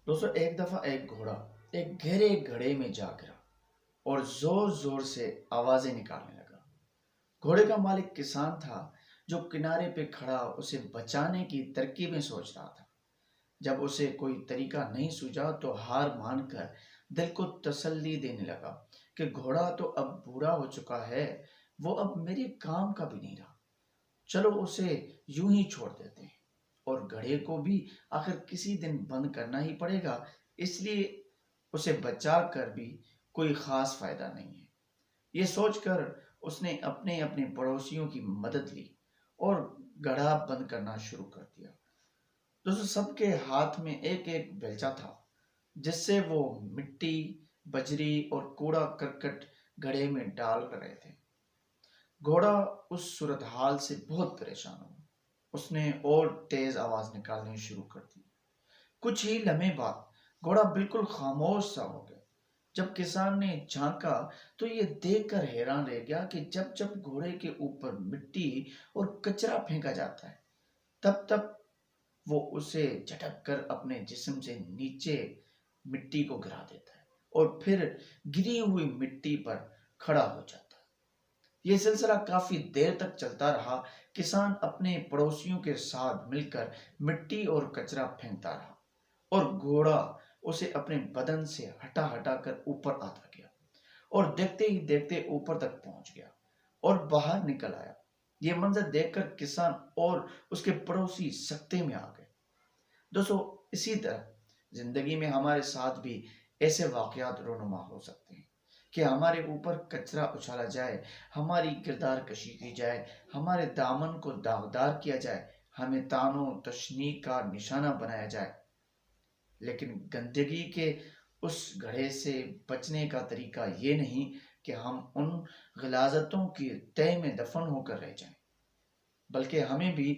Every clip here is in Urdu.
دوستو ایک دفعہ ایک گھوڑا ایک گہرے گڑھے میں جا گرا اور زور زور سے آوازیں نکالنے لگا۔ گھوڑے کا مالک کسان تھا جو کنارے پہ کھڑا اسے بچانے کی ترکیبیں سوچ رہا تھا۔ جب اسے کوئی طریقہ نہیں سوجا تو ہار مان کر دل کو تسلی دینے لگا کہ گھوڑا تو اب بوڑھا ہو چکا ہے، وہ اب میرے کام کا بھی نہیں رہا، چلو اسے یوں ہی چھوڑ دیتے ہیں، اور گھڑے کو بھی آخر کسی دن بند کرنا ہی پڑے گا، اس لیے اسے بچا کر بھی کوئی خاص فائدہ نہیں ہے۔ یہ سوچ کر اس نے اپنے اپنے پڑوسیوں کی مدد لی اور گڑھا بند کرنا شروع کر دیا۔ دوستو سب کے ہاتھ میں ایک ایک بیلچہ تھا جس سے وہ مٹی، بجری اور کوڑا کرکٹ گڑھے میں ڈال رہے تھے۔ گھوڑا اس صورتحال سے بہت پریشان ہوا۔ اس نے اور تیز آواز نکالنی شروع کر دی۔ کچھ ہی لمحے بعد گھوڑا بالکل خاموش سا ہو گیا۔ جب کسان نے جھانکا تو یہ دیکھ کر حیران رہ گیا کہ جب جب گھوڑے کے اوپر مٹی اور کچرا پھینکا جاتا ہے تب تب وہ اسے جھٹک کر اپنے جسم سے نیچے مٹی کو گرا دیتا ہے اور پھر گری ہوئی مٹی پر کھڑا ہو جاتا ہے۔ یہ سلسلہ کافی دیر تک چلتا رہا۔ کسان اپنے پڑوسیوں کے ساتھ مل کر مٹی اور کچرا پھینکتا رہا اور گھوڑا اسے اپنے بدن سے ہٹا ہٹا کر اوپر آتا گیا اور دیکھتے ہی دیکھتے اوپر تک پہنچ گیا اور باہر نکل آیا۔ یہ منظر دیکھ کر کسان اور اس کے پڑوسی سکتے میں آ گئے۔ دوستو اسی طرح زندگی میں ہمارے ساتھ بھی ایسے واقعات رونما ہو سکتے ہیں کہ ہمارے اوپر کچرا اچھالا جائے، ہماری کردار کشی کی جائے، ہمارے دامن کو داغدار کیا جائے، ہمیں طعن و تشنیع کا نشانہ بنایا جائے، لیکن گندگی کے اس گڑھے سے بچنے کا طریقہ یہ نہیں کہ ہم ان غلاظتوں کی تہہ میں دفن ہو کر رہ جائیں، بلکہ ہمیں بھی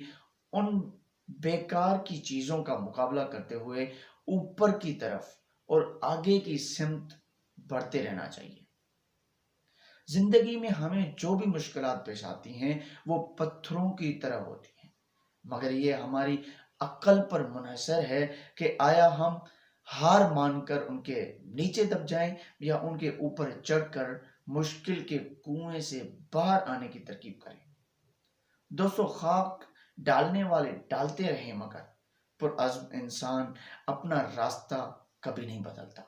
ان بیکار کی چیزوں کا مقابلہ کرتے ہوئے اوپر کی طرف اور آگے کی سمت بڑھتے رہنا چاہیے۔ زندگی میں ہمیں جو بھی مشکلات پیش آتی ہیں وہ پتھروں کی طرح ہوتی ہیں، مگر یہ ہماری عقل پر منحصر ہے کہ آیا ہم ہار مان کر ان کے نیچے دب جائیں یا ان کے اوپر چڑھ کر مشکل کے کنویں سے باہر آنے کی ترکیب کریں۔ دوستو خاک ڈالنے والے ڈالتے رہیں مگر پرعزم انسان اپنا راستہ کبھی نہیں بدلتا۔